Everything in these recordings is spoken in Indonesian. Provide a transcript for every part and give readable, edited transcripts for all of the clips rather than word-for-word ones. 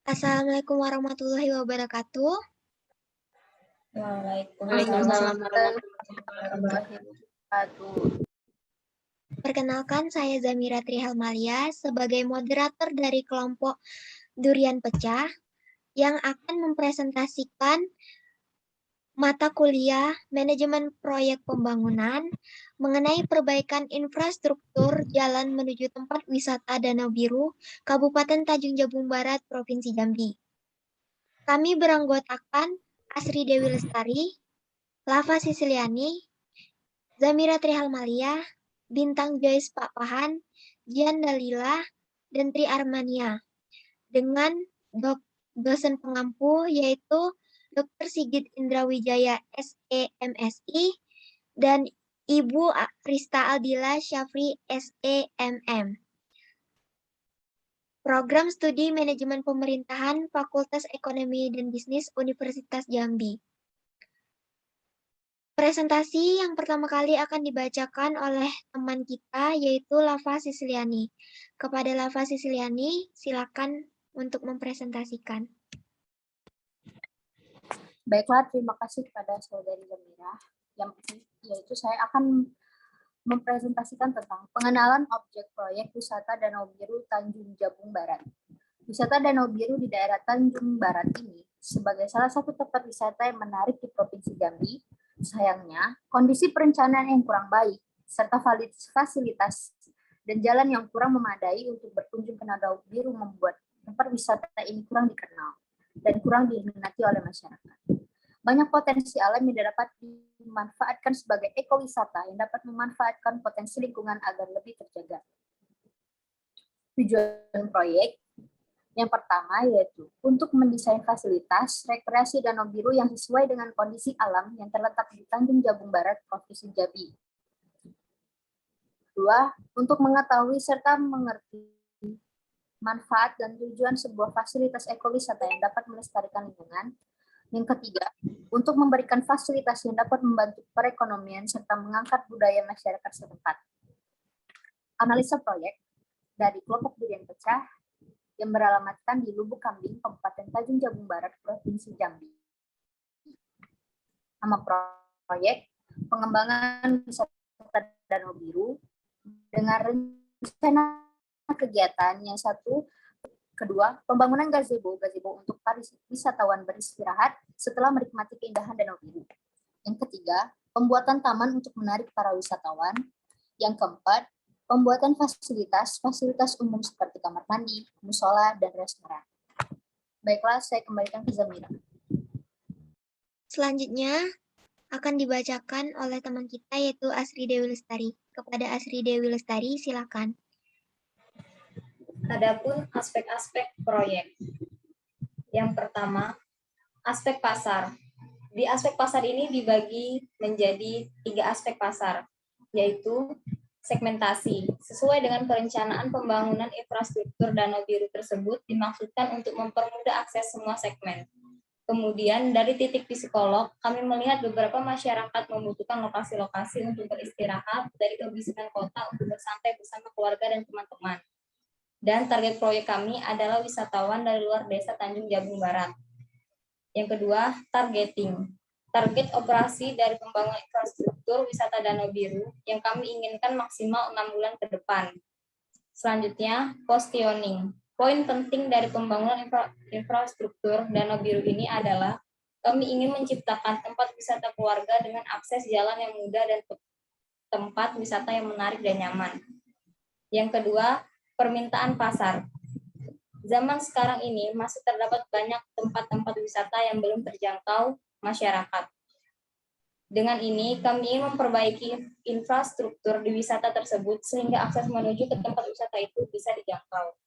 Assalamualaikum warahmatullahi wabarakatuh. Waalaikumsalam warahmatullahi wabarakatuh. Perkenalkan, saya Zamira Trihalmalia sebagai moderator dari kelompok Durian Pecah yang akan mempresentasikan mata kuliah Manajemen Proyek Pembangunan mengenai perbaikan infrastruktur jalan menuju tempat wisata Danau Biru, Kabupaten Tanjung Jabung Barat, Provinsi Jambi. Kami beranggotakan Asri Dewi Lestari, Lava Sisiliani, Zamira Trihalmalia, Bintang Joyce Pakpahan, Jian Dalila, dan Tri Armania. Dengan dosen pengampu yaitu Dr. Sigit Indrawijaya SEMSI dan Ibu Rista Aldila Syafri SEMM. Program Studi Manajemen Pemerintahan Fakultas Ekonomi dan Bisnis Universitas Jambi. Presentasi yang pertama kali akan dibacakan oleh teman kita yaitu Lava Sisiliani. Kepada Lava Sisiliani, silakan untuk mempresentasikan. Baiklah, terima kasih kepada Saudari Zamira. Yaitu saya akan mempresentasikan tentang pengenalan objek proyek wisata Danau Biru Tanjung Jabung Barat. Wisata Danau Biru di daerah Tanjung Barat ini sebagai salah satu tempat wisata yang menarik di Provinsi Jambi. Sayangnya, kondisi perencanaan yang kurang baik serta fasilitas dan jalan yang kurang memadai untuk berkunjung ke Danau Biru membuat tempat wisata ini kurang dikenal dan kurang diminati oleh masyarakat. Banyak potensi alam yang dapat dimanfaatkan sebagai ekowisata yang dapat memanfaatkan potensi lingkungan agar lebih terjaga. Tujuan proyek yang pertama yaitu untuk mendesain fasilitas rekreasi Danau Biru yang sesuai dengan kondisi alam yang terletak di Tanjung Jabung Barat, Provinsi Jambi. Kedua, untuk mengetahui serta mengerti manfaat dan tujuan sebuah fasilitas ekowisata yang dapat melestarikan lingkungan. Yang ketiga, untuk memberikan fasilitas yang dapat membantu perekonomian serta mengangkat budaya masyarakat setempat. Analisa proyek dari kelompok Durian Pecah yang beralamatkan di Lubuk Kambing, Kabupaten Tanjung Jabung Barat, Provinsi Jambi. Nama proyek, pengembangan wisata Danau Biru dengan rencana kegiatan yang satu. Kedua, pembangunan gazebo untuk para wisatawan beristirahat setelah menikmati keindahan Danau Biru. Yang ketiga, pembuatan taman untuk menarik para wisatawan. Yang keempat, pembuatan fasilitas umum seperti kamar mandi, musola, dan restoran. Baiklah, saya kembalikan ke Zamira. Selanjutnya akan dibacakan oleh teman kita yaitu Asri Dewi Lestari. Kepada Asri Dewi Lestari, silakan. Adapun aspek-aspek proyek. Yang pertama, aspek pasar. Di aspek pasar ini dibagi menjadi 3 aspek pasar, yaitu segmentasi. Sesuai dengan perencanaan pembangunan infrastruktur Danau Biru tersebut dimaksudkan untuk mempermudah akses semua segmen. Kemudian dari titik psikolog, kami melihat beberapa masyarakat membutuhkan lokasi-lokasi untuk beristirahat dari kebisingan kota untuk bersantai bersama keluarga dan teman-teman. Dan target proyek kami adalah wisatawan dari luar desa Tanjung Jabung Barat. Yang kedua, targeting. Target operasi dari pembangunan infrastruktur wisata Danau Biru yang kami inginkan maksimal 6 bulan ke depan. Selanjutnya, positioning. Poin penting dari pembangunan infrastruktur Danau Biru ini adalah kami ingin menciptakan tempat wisata keluarga dengan akses jalan yang mudah dan tempat wisata yang menarik dan nyaman. Yang kedua, permintaan pasar. Zaman sekarang ini masih terdapat banyak tempat-tempat wisata yang belum terjangkau masyarakat. Dengan ini, kami ingin memperbaiki infrastruktur di wisata tersebut sehingga akses menuju ke tempat wisata itu bisa dijangkau.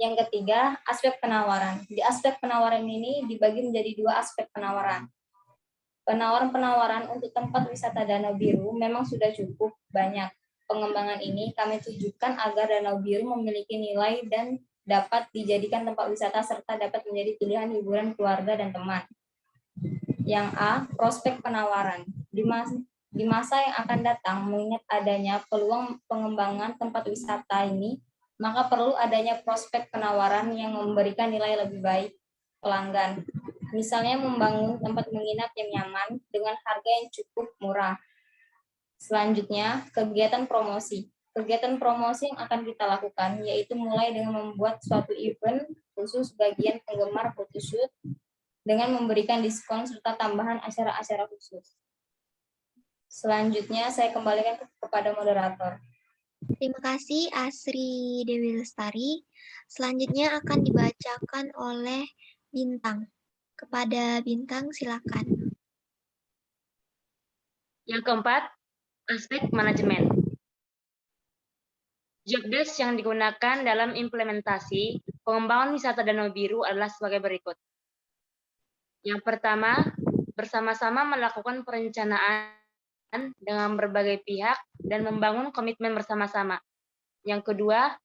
Yang ketiga, aspek penawaran. Di aspek penawaran ini dibagi menjadi 2 aspek penawaran. Penawaran-penawaran untuk tempat wisata Danau Biru memang sudah cukup banyak. Pengembangan ini kami tujukan agar Danau Biru memiliki nilai dan dapat dijadikan tempat wisata serta dapat menjadi pilihan hiburan keluarga dan teman. Yang A, prospek penawaran. Di masa yang akan datang, mengingat adanya peluang pengembangan tempat wisata ini, maka perlu adanya prospek penawaran yang memberikan nilai lebih baik pelanggan. Misalnya membangun tempat menginap yang nyaman dengan harga yang cukup murah. Selanjutnya, kegiatan promosi. Kegiatan promosi yang akan kita lakukan yaitu mulai dengan membuat suatu event khusus bagian penggemar photoshoot dengan memberikan diskon serta tambahan acara-acara khusus. Selanjutnya, saya kembalikan kepada moderator. Terima kasih Asri Dewi Lestari. Selanjutnya akan dibacakan oleh Bintang. Kepada Bintang, silakan. Yang keempat, aspek manajemen. Job desk yang digunakan dalam implementasi pengembangan wisata Danau Biru adalah sebagai berikut. Yang pertama, bersama-sama melakukan perencanaan dengan berbagai pihak dan membangun komitmen bersama-sama. Yang kedua,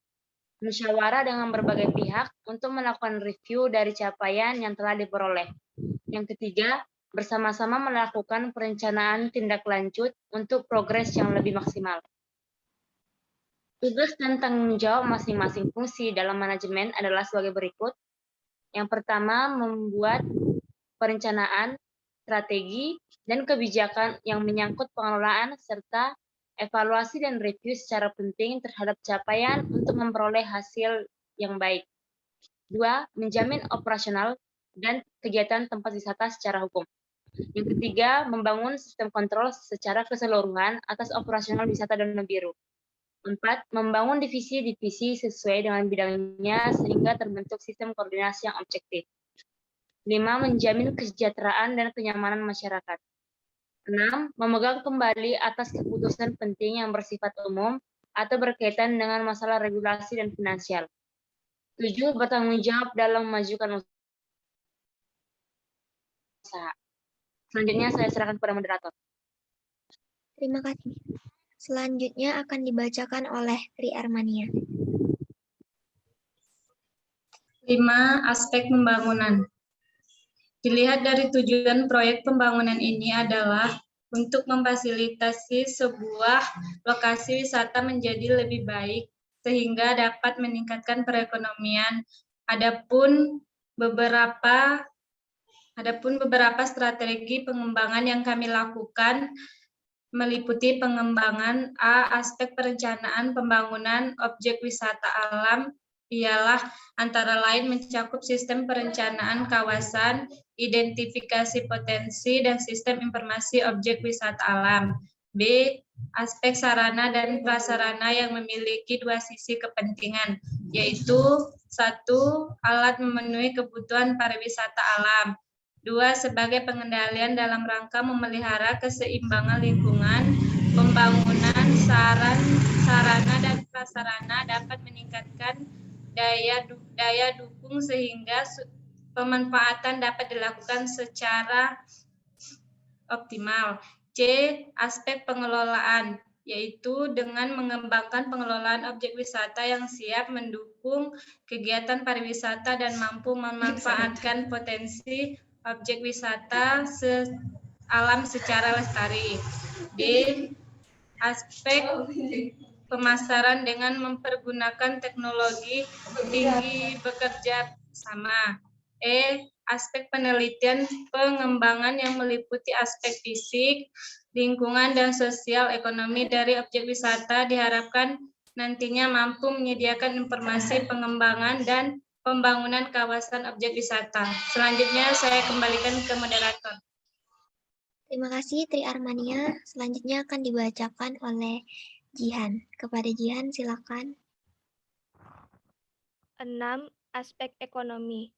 musyawarah dengan berbagai pihak untuk melakukan review dari capaian yang telah diperoleh. Yang ketiga, bersama-sama melakukan perencanaan tindak lanjut untuk progres yang lebih maksimal. Tugas dan tanggung jawab masing-masing fungsi dalam manajemen adalah sebagai berikut. Yang pertama, membuat perencanaan, strategi, dan kebijakan yang menyangkut pengelolaan serta evaluasi dan review secara penting terhadap capaian untuk memperoleh hasil yang baik. 2. Menjamin operasional dan kegiatan tempat wisata secara hukum. Yang ketiga, membangun sistem kontrol secara keseluruhan atas operasional wisata Danau Biru. 4. Membangun divisi-divisi sesuai dengan bidangnya sehingga terbentuk sistem koordinasi yang objektif. 5. Menjamin kesejahteraan dan kenyamanan masyarakat. 6. Memegang kembali atas keputusan penting yang bersifat umum atau berkaitan dengan masalah regulasi dan finansial. 7. Bertanggung jawab dalam memajukan usaha. Selanjutnya saya serahkan kepada moderator. Terima kasih. Selanjutnya akan dibacakan oleh Tri Armania. 5. Aspek pembangunan. Dilihat dari tujuan proyek pembangunan ini adalah untuk memfasilitasi sebuah lokasi wisata menjadi lebih baik sehingga dapat meningkatkan perekonomian. Adapun beberapa strategi pengembangan yang kami lakukan meliputi pengembangan aspek perencanaan pembangunan objek wisata alam ialah antara lain mencakup sistem perencanaan kawasan, identifikasi potensi, dan sistem informasi objek wisata alam. B. Aspek sarana dan prasarana yang memiliki dua sisi kepentingan, yaitu 1. Alat memenuhi kebutuhan pariwisata alam. 2. Sebagai pengendalian dalam rangka memelihara keseimbangan lingkungan, pembangunan sarana dan prasarana dapat meningkatkan daya dukung sehingga pemanfaatan dapat dilakukan secara optimal. C. Aspek pengelolaan, yaitu dengan mengembangkan pengelolaan objek wisata yang siap mendukung kegiatan pariwisata dan mampu memanfaatkan potensi objek wisata alam secara lestari. D. Aspek pemasaran dengan mempergunakan teknologi tinggi bekerja sama. E. Aspek penelitian pengembangan yang meliputi aspek fisik, lingkungan, dan sosial ekonomi dari objek wisata diharapkan nantinya mampu menyediakan informasi pengembangan dan pembangunan kawasan objek wisata. Selanjutnya saya kembalikan ke moderator. Terima kasih Tri Armania. Selanjutnya akan dibacakan oleh Jihan. Kepada Jihan silakan. 6. Aspek ekonomi.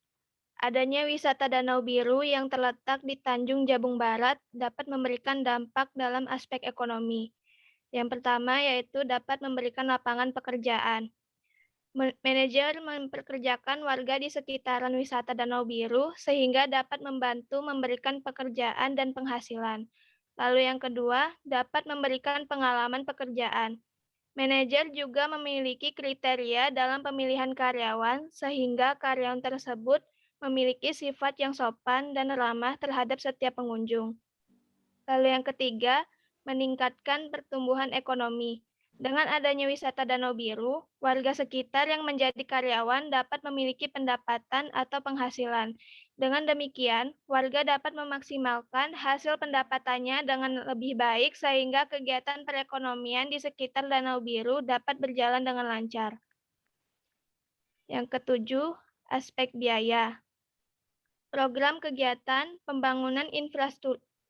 Adanya wisata Danau Biru yang terletak di Tanjung Jabung Barat dapat memberikan dampak dalam aspek ekonomi. Yang pertama yaitu dapat memberikan lapangan pekerjaan. Manajer mempekerjakan warga di sekitaran wisata Danau Biru sehingga dapat membantu memberikan pekerjaan dan penghasilan. Lalu yang kedua, dapat memberikan pengalaman pekerjaan. Manajer juga memiliki kriteria dalam pemilihan karyawan sehingga karyawan tersebut memiliki sifat yang sopan dan ramah terhadap setiap pengunjung. Lalu yang ketiga, meningkatkan pertumbuhan ekonomi. Dengan adanya wisata Danau Biru, warga sekitar yang menjadi karyawan dapat memiliki pendapatan atau penghasilan. Dengan demikian, warga dapat memaksimalkan hasil pendapatannya dengan lebih baik sehingga kegiatan perekonomian di sekitar Danau Biru dapat berjalan dengan lancar. Yang ketujuh, aspek biaya. Program kegiatan pembangunan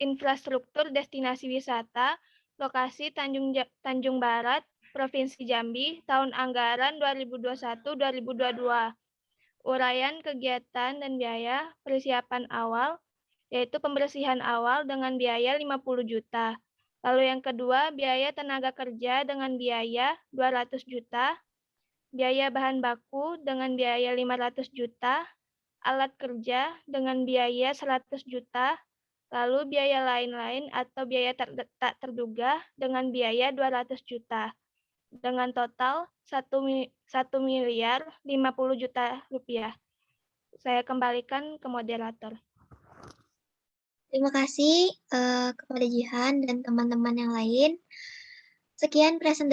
infrastruktur destinasi wisata lokasi Tanjung Barat, Provinsi Jambi, tahun anggaran 2021-2022. Uraian kegiatan dan biaya persiapan awal, yaitu pembersihan awal dengan biaya 50 juta. Lalu yang kedua, biaya tenaga kerja dengan biaya 200 juta, biaya bahan baku dengan biaya 500 juta, alat kerja dengan biaya 100 juta, lalu biaya lain-lain atau biaya tak terduga dengan biaya 200 juta. Dengan total 1 miliar 50 juta rupiah. Saya kembalikan ke moderator. Terima kasih kepada Jihan dan teman-teman yang lain. Sekian presentasi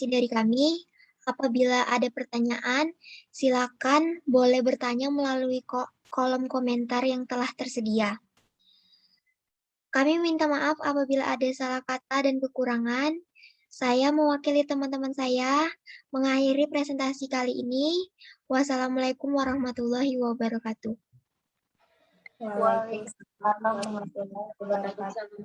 dari kami. Apabila ada pertanyaan, silakan boleh bertanya melalui kolom komentar yang telah tersedia. Kami minta maaf apabila ada salah kata dan kekurangan. Saya mewakili teman-teman saya mengakhiri presentasi kali ini. Wassalamualaikum warahmatullahi wabarakatuh. Waalaikumsalam warahmatullahi wabarakatuh.